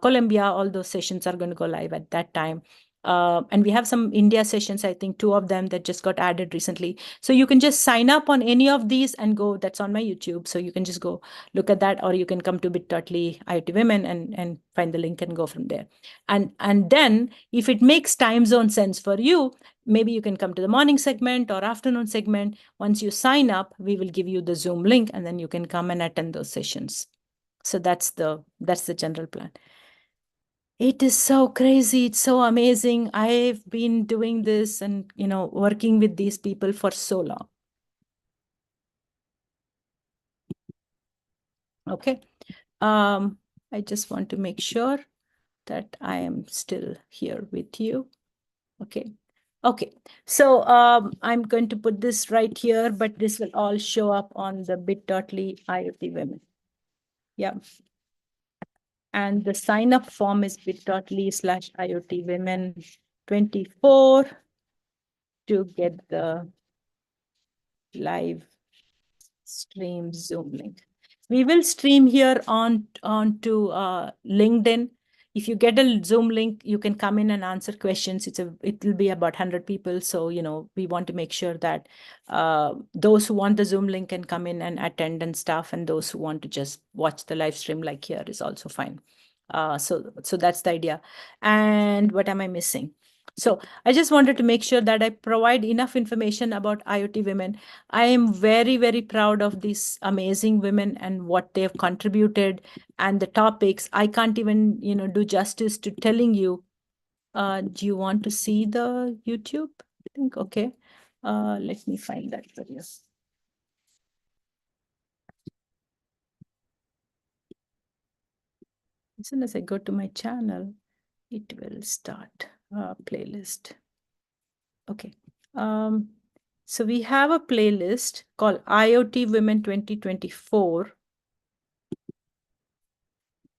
Colombia. All those sessions are going to go live at that time. And we have some India sessions, I think 2 of them that just got added recently. So you can just sign up on any of these and go, that's on my YouTube. So you can just go look at that, or you can come to bit.ly IoT Women and find the link and go from there. And then if it makes time zone sense for you, maybe you can come to the morning segment or afternoon segment. Once you sign up, we will give you the Zoom link, and then you can come and attend those sessions. So that's the general plan. It is so crazy. It's so amazing. I've been doing this and, working with these people for so long. Okay. I just want to make sure that I am still here with you. Okay. Okay. So I'm going to put this right here, but this will all show up on the bit.ly IoT Women. Yeah. And the sign up form is bit.ly/IoT Women 24 to get the live stream Zoom link. We will stream here onto LinkedIn. If you get a Zoom link, you can come in and answer questions. It will be about 100 people. So, we want to make sure that those who want the Zoom link can come in and attend and stuff. And those who want to just watch the live stream like here is also fine. So that's the idea. And what am I missing? So I just wanted to make sure that I provide enough information about IoT Women. I am very, very proud of these amazing women and what they've contributed and the topics. I can't even, do justice to telling you. Do you want to see the YouTube? I think, okay. Let me find that for you. As soon as I go to my channel, it will start a playlist. Okay. So we have a playlist called IoT Women 2024.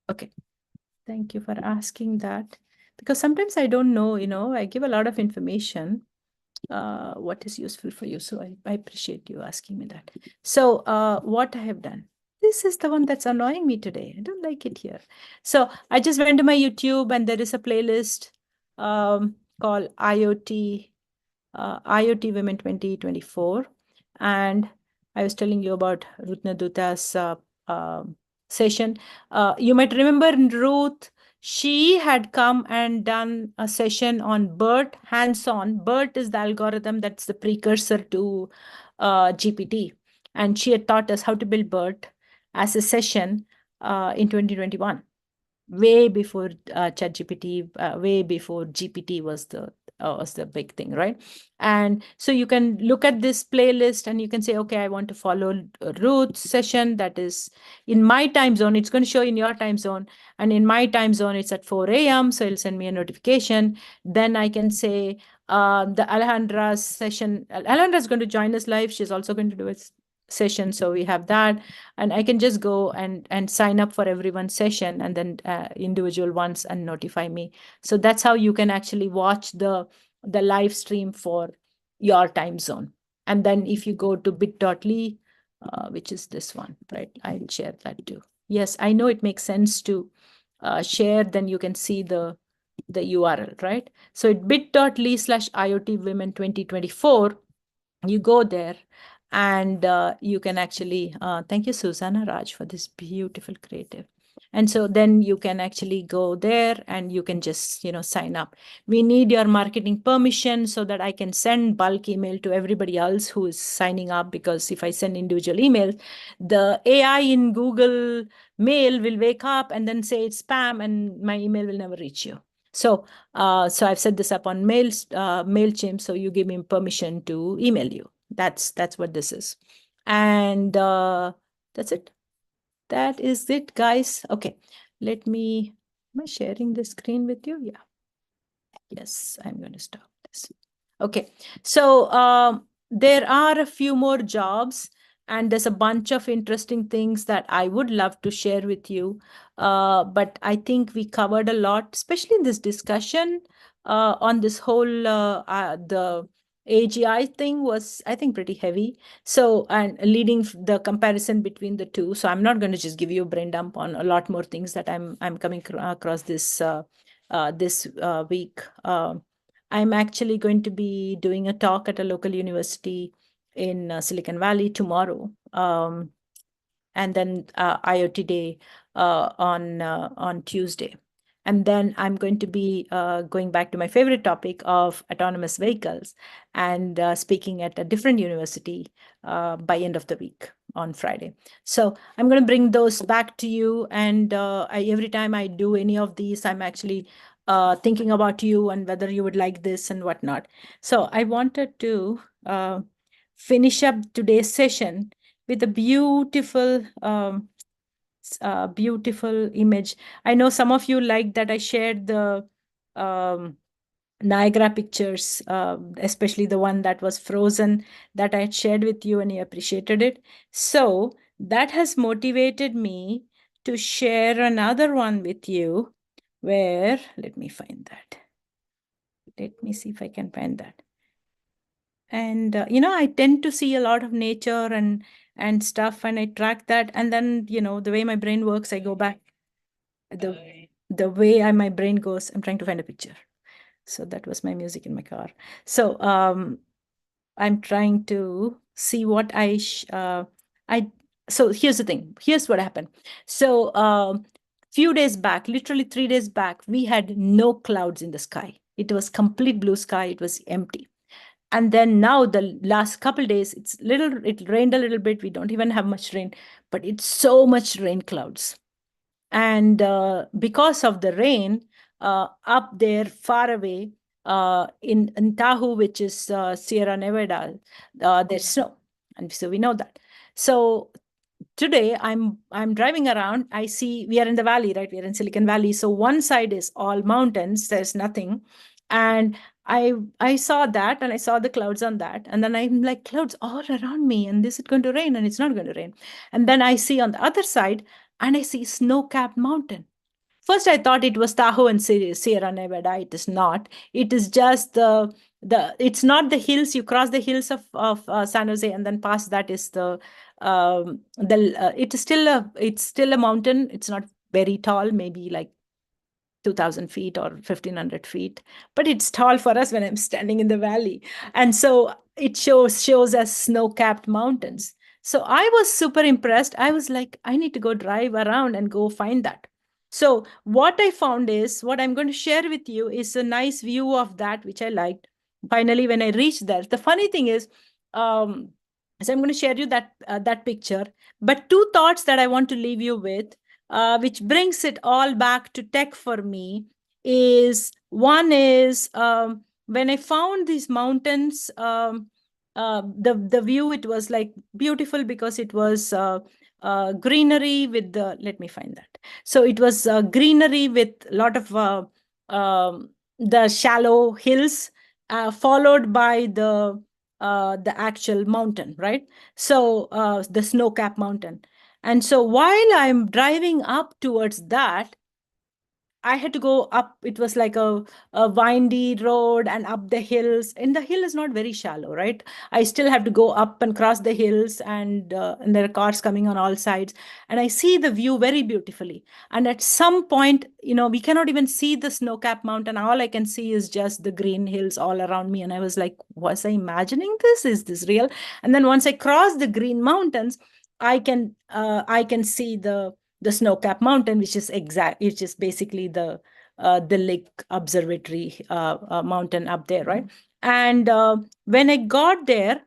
Okay. Thank you for asking that. Because sometimes I don't know, I give a lot of information, what is useful for you. So I appreciate you asking me that. So what I have done, this is the one that's annoying me today. I don't like it here. So I just went to my YouTube, and there is a playlist called IoT Women 2024. And I was telling you about Rutna Duta's session. You might remember Ruth. She had come and done a session on BERT, hands-on. BERT is the algorithm that's the precursor to GPT. And she had taught us how to build BERT as a session in 2021, way before ChatGPT, way before GPT was the big thing, right? And so you can look at this playlist and you can say, okay, I want to follow Ruth's session that is in my time zone. It's going to show in your time zone, and in my time zone it's at 4 a.m. So it'll send me a notification. Then I can say the Alejandra's session. Alejandra is going to join us live. She's also going to do a session, so we have that, and I can just go and sign up for everyone's session, and then individual ones, and notify me. So that's how you can actually watch the live stream for your time zone. And then if you go to bit.ly, which is this one, right? I'll share that too. Yes, I know it makes sense to share, then you can see the URL, right? So at bit.ly/IoT Women 2024, you go there, and you can actually thank you, Susanna Raj, for this beautiful creative. And so then you can actually go there and you can just sign up. We need your marketing permission so that I can send bulk email to everybody else who is signing up, because if I send individual emails, the AI in Google Mail will wake up and then say it's spam, and my email will never reach you. So I've set this up on MailChimp, so you give me permission to email you. That's what this is. And that's it. That is it, guys. Okay, am I sharing the screen with you? Yeah. Yes, I'm going to stop this. Okay, so there are a few more jobs, and there's a bunch of interesting things that I would love to share with you. But I think we covered a lot, especially in this discussion on this whole the AGI thing was, I think, pretty heavy. So, and leading the comparison between the two. So I'm not going to just give you a brain dump on a lot more things that I'm coming across this week. I'm actually going to be doing a talk at a local university in Silicon Valley tomorrow. And then IoTDay on Tuesday. And then I'm going to be going back to my favorite topic of autonomous vehicles and speaking at a different university by end of the week on Friday. So I'm going to bring those back to you. And every time I do any of these, I'm actually thinking about you and whether you would like this and whatnot. So I wanted to finish up today's session with a beautiful beautiful image. I know some of you like that I shared the Niagara pictures, especially the one that was frozen that I had shared with you, and you appreciated it. So that has motivated me to share another one with you where, let me find that. Let me see if I can find that. And I tend to see a lot of nature and stuff, and I track that, and then the way my brain works, I go back. The way my brain goes, I'm trying to find a picture. So that was my music in my car. So I'm trying to see what so here's the thing. Here's what happened. So few days back, literally 3 days back, we had no clouds in the sky. It was complete blue sky. It was empty. And then now the last couple days, it rained a little bit. We don't even have much rain, but it's so much rain clouds. And because of the rain, up there far away in Tahoe, which is Sierra Nevada, there's snow. And so we know that. So today I'm driving around. I see we are in the valley, right? We are in Silicon Valley. So one side is all mountains. There's nothing. And I saw that, and I saw the clouds on that. And then I'm like, clouds all around me, and this is going to rain, and it's not going to rain. And then I see on the other side, and I see snow-capped mountain. First, I thought it was Tahoe and Sierra Nevada. It is not. It is just it's not the hills. You cross the hills of San Jose, and then past that is it's still a mountain. It's not very tall, maybe like 2,000 feet or 1,500 feet, but it's tall for us when I'm standing in the valley. And so it shows us snow-capped mountains. So I was super impressed. I was like, I need to go drive around and go find that. So what I found is, what I'm going to share with you is a nice view of that, which I liked. Finally, when I reached there, the funny thing is, um, so I'm going to share you that picture. But two thoughts that I want to leave you with, which brings it all back to tech for me, is one is, when I found these mountains. The view, it was like beautiful because it was greenery with the, let me find that. So it was greenery with a lot of the shallow hills, followed by the actual mountain, right? So the snow cap mountain. And so while I'm driving up towards that, I had to go up. It was like a windy road and up the hills. And the hill is not very shallow, right? I still have to go up and cross the hills, and there are cars coming on all sides. And I see the view very beautifully. And at some point, we cannot even see the snow-capped mountain. All I can see is just the green hills all around me. And I was like, was I imagining this? Is this real? And then once I cross the green mountains, I can see the snow-capped mountain, which is basically the Lake Observatory mountain up there, right? And when I got there,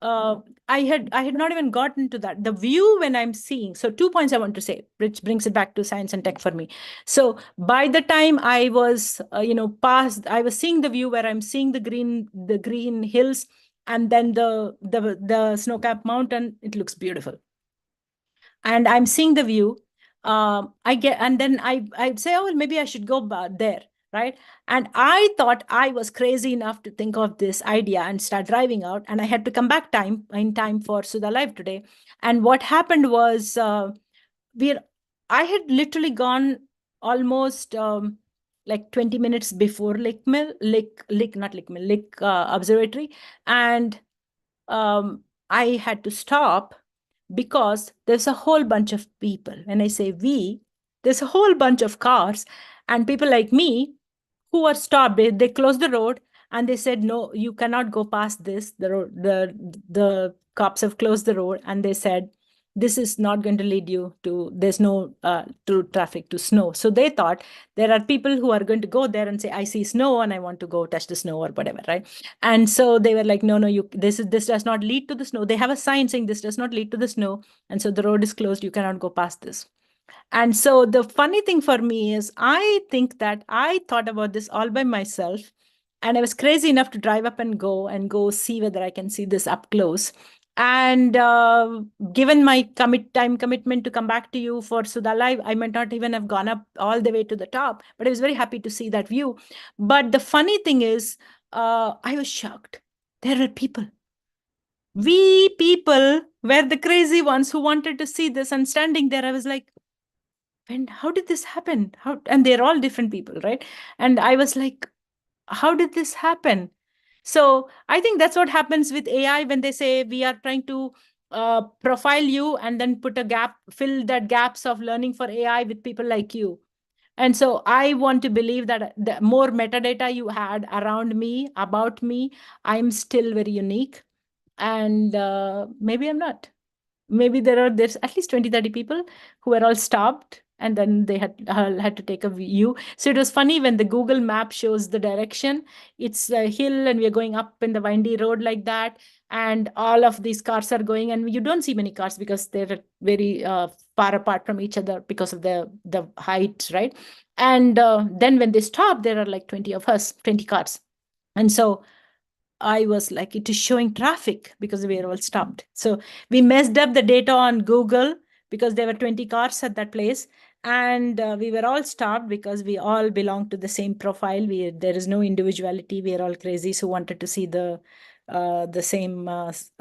I had not even gotten to that. The view when I'm seeing, so 2 points I want to say, which brings it back to science and tech for me. So by the time I was, past, I was seeing the view where I'm seeing the green hills, and then the snow-capped mountain. It looks beautiful, and I'm seeing the view. And then I'd say, oh, well, maybe I should go there, right? And I thought I was crazy enough to think of this idea and start driving out. And I had to come back in time for Sudha Live today. And what happened was, we I had literally gone almost like 20 minutes before Lake Observatory, and I had to stop because there's a whole bunch of people. When I say we, there's a whole bunch of cars and people like me who are stopped. They closed the road and they said, no, you cannot go past this. The road, the cops have closed the road, and they said, this is not going to lead you to, there's no to traffic to snow. So they thought there are people who are going to go there and say, I see snow and I want to go touch the snow or whatever, right? And so they were like, no, this does not lead to the snow. They have a sign saying this does not lead to the snow. And so the road is closed. You cannot go past this. And so the funny thing for me is, I think that I thought about this all by myself. And I was crazy enough to drive up and go see whether I can see this up close. And given my time commitment to come back to you for Sudha Live, I might not even have gone up all the way to the top, but I was very happy to see that view. But the funny thing is, I was shocked. There were people. We people were the crazy ones who wanted to see this, and standing there, I was like, and how did this happen? And they're all different people, right? And I was like, how did this happen? So I think that's what happens with AI when they say we are trying to profile you and then fill that gaps of learning for AI with people like you. And so I want to believe that the more metadata you had around me, about me, I'm still very unique. And maybe I'm not. Maybe there's at least 20-30 people who were all stopped, and then they had to take a view. So it was funny when the Google map shows the direction. It's a hill and we're going up in the windy road like that, and all of these cars are going, and you don't see many cars because they're very far apart from each other because of the height, right? And then when they stop, there are like 20 of us, 20 cars. And so I was like, it is showing traffic because we were all stopped. So we messed up the data on Google because there were 20 cars at that place. And we were all stopped because we all belong to the same profile. There is no individuality. We are all crazies who wanted to see the same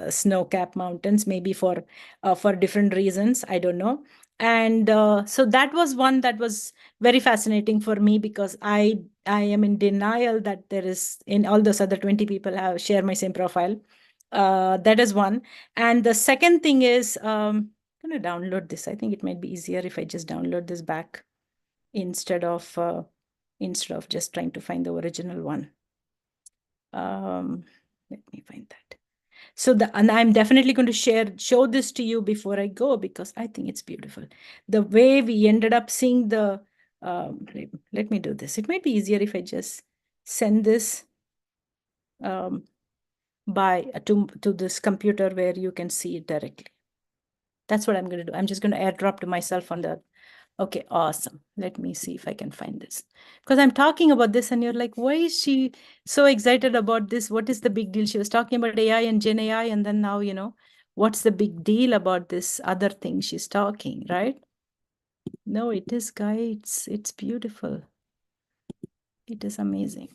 snow-capped mountains, maybe for different reasons. I don't know. And so that was one that was very fascinating for me, because I am in denial that there is, in all those other 20 people share my same profile. That is one. And the second thing is, I'm going to download this. I think it might be easier if I just download this back instead of just trying to find the original one. Let me find that. So and I'm definitely going to show this to you before I go, because I think it's beautiful. The way we ended up seeing the, let me do this. It might be easier if I just send this to this computer where you can see it directly. That's what I'm going to do. I'm just going to airdrop to myself on the, okay, awesome. Let me see if I can find this. Because I'm talking about this and you're like, why is she so excited about this? What is the big deal? She was talking about AI and Gen AI, and then now, what's the big deal about this other thing she's talking, right? No, it is, guys. It's beautiful. It is amazing.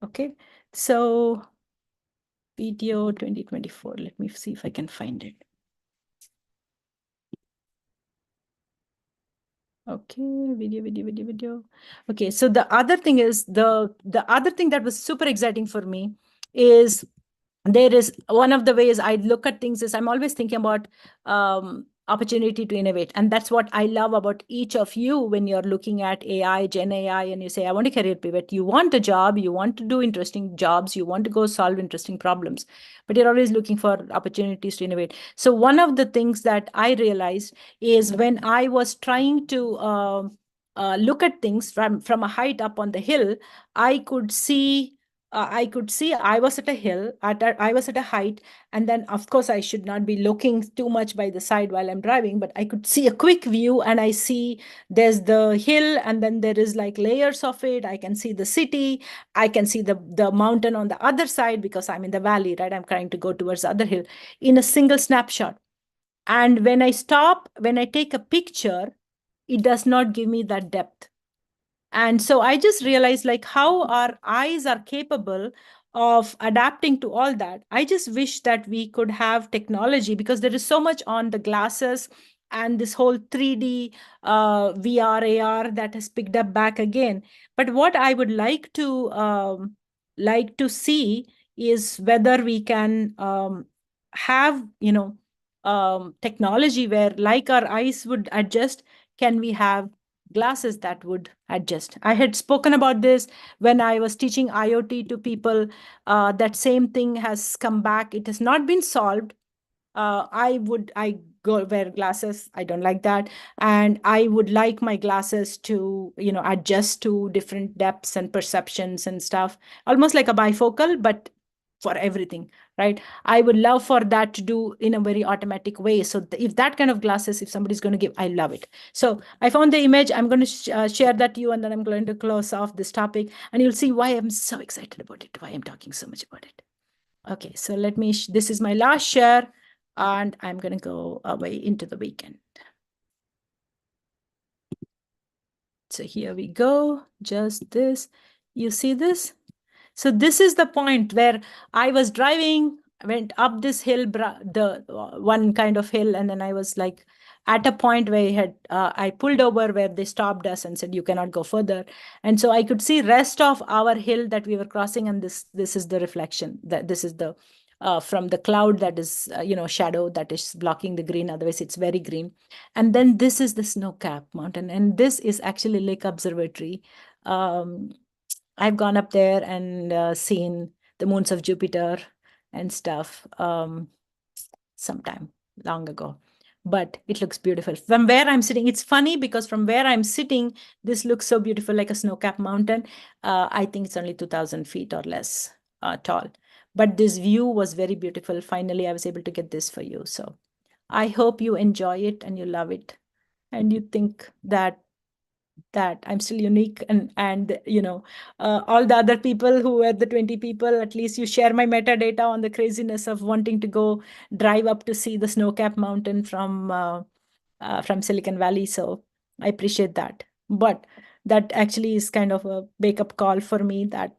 Okay, so video 2024. Let me see if I can find it. Okay, video. Okay, so the other thing is the other thing that was super exciting for me is there is one of the ways I look at things is I'm always thinking about opportunity to innovate. And that's what I love about each of you when you're looking at AI, Gen AI, and you say, I want a career pivot. You want a job, you want to do interesting jobs, you want to go solve interesting problems, but you're always looking for opportunities to innovate. So one of the things that I realized is when I was trying to look at things from a height up on the hill, I could see I was at a hill, I was at a height, and then of course I should not be looking too much by the side while I'm driving, but I could see a quick view, and I see there's the hill, and then there is like layers of it. I can see the city, I can see the mountain on the other side because I'm in the valley, right? I'm trying to go towards the other hill in a single snapshot. And when I take a picture, it does not give me that depth. And so I just realized like how our eyes are capable of adapting to all that. I just wish that we could have technology, because there is so much on the glasses and this whole 3D VR, AR that has picked up back again. But what I would like to see is whether we can have, technology where, like our eyes would adjust, can we have glasses that would adjust? I had spoken about this when I was teaching IoT to people. That same thing has come back. It has not been solved. I go wear glasses. I don't like that. And I would like my glasses to, adjust to different depths and perceptions and stuff, almost like a bifocal, but for everything, right? I would love for that to do in a very automatic way. So if that kind of glasses, if somebody's going to give, I love it. So I found the image. I'm going to share that to you, and then I'm going to close off this topic, and you'll see why I'm so excited about it, why I'm talking so much about it. Okay, so this is my last share, and I'm going to go away into the weekend. So here we go, just this. You see this? So this is the point where I was driving, went up this hill, the one kind of hill, and then I was like at a point where I pulled over, where they stopped us and said, you cannot go further. And so I could see rest of our hill that we were crossing, and this is the reflection, that this is the from the cloud that is, shadow that is blocking the green. Otherwise, it's very green. And then this is the snow-capped mountain, and this is actually Lake Observatory. I've gone up there and seen the moons of Jupiter and stuff sometime long ago. But it looks beautiful. From where I'm sitting, it's funny because from where I'm sitting, this looks so beautiful, like a snow-capped mountain. I think it's only 2,000 feet or less tall. But this view was very beautiful. Finally, I was able to get this for you. So I hope you enjoy it and you love it, and you think that I'm still unique, and all the other people who were the 20 people, at least you share my metadata on the craziness of wanting to go drive up to see the snow-capped mountain from Silicon Valley. So I appreciate that. But that actually is kind of a wake-up call for me that,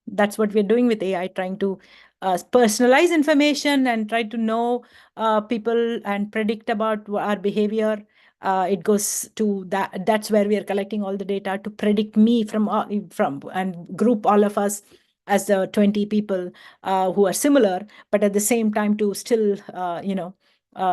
that's what we're doing with AI, trying to personalize information and try to know people and predict about our behavior. It goes to that's where we are collecting all the data to predict me from and group all of us as the 20 people who are similar, but at the same time to still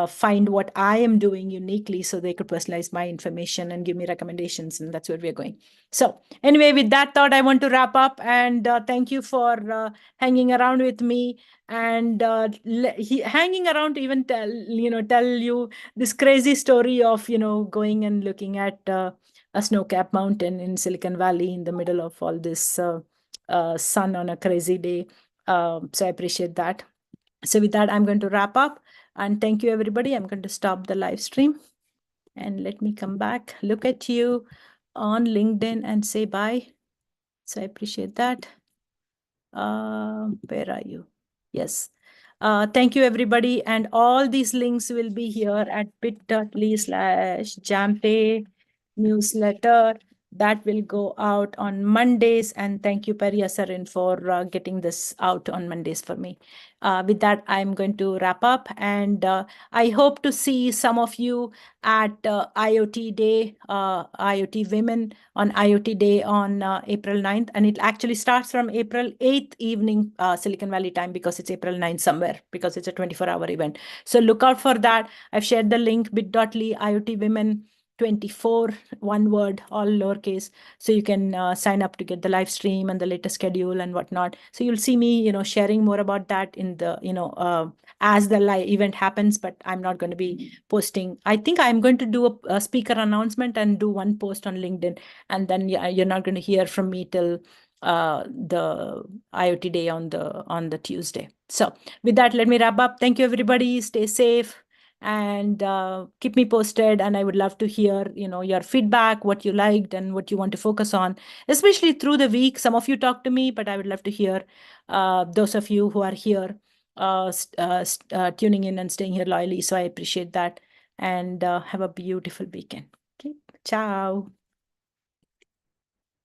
find what I am doing uniquely so they could personalize my information and give me recommendations. And that's where we're going. So anyway, with that thought, I want to wrap up and thank you for hanging around with me and hanging around to even tell you this crazy story of, going and looking at a snow-capped mountain in Silicon Valley in the middle of all this sun on a crazy day. So I appreciate that. So with that, I'm going to wrap up and thank you, everybody. I'm going to stop the live stream and let me come back, look at you on LinkedIn and say bye. So I appreciate that. Where are you? Yes. Thank you, everybody. And all these links will be here at bit.ly/Jamthe newsletter. That will go out on Mondays. And thank you, Periya Sarin, for getting this out on Mondays for me. With that, I'm going to wrap up. And I hope to see some of you at IoTDay, IoT Women on IoTDay on April 9th. And it actually starts from April 8th evening, Silicon Valley time, because it's April 9th somewhere, because it's a 24-hour event. So look out for that. I've shared the link bit.ly IoT Women 24, one word, all lowercase. So you can sign up to get the live stream and the latest schedule and whatnot. So you'll see me, sharing more about that in the, as the live event happens, but I'm not going to be posting. I think I'm going to do a speaker announcement and do one post on LinkedIn. And then you're not going to hear from me till the IoTDay on the Tuesday. So with that, let me wrap up. Thank you, everybody. Stay safe and keep me posted. And I would love to hear, your feedback, what you liked and what you want to focus on, especially through the week. Some of you talk to me, but I would love to hear those of you who are here tuning in and staying here loyally. So I appreciate that. And have a beautiful weekend. Okay. Ciao.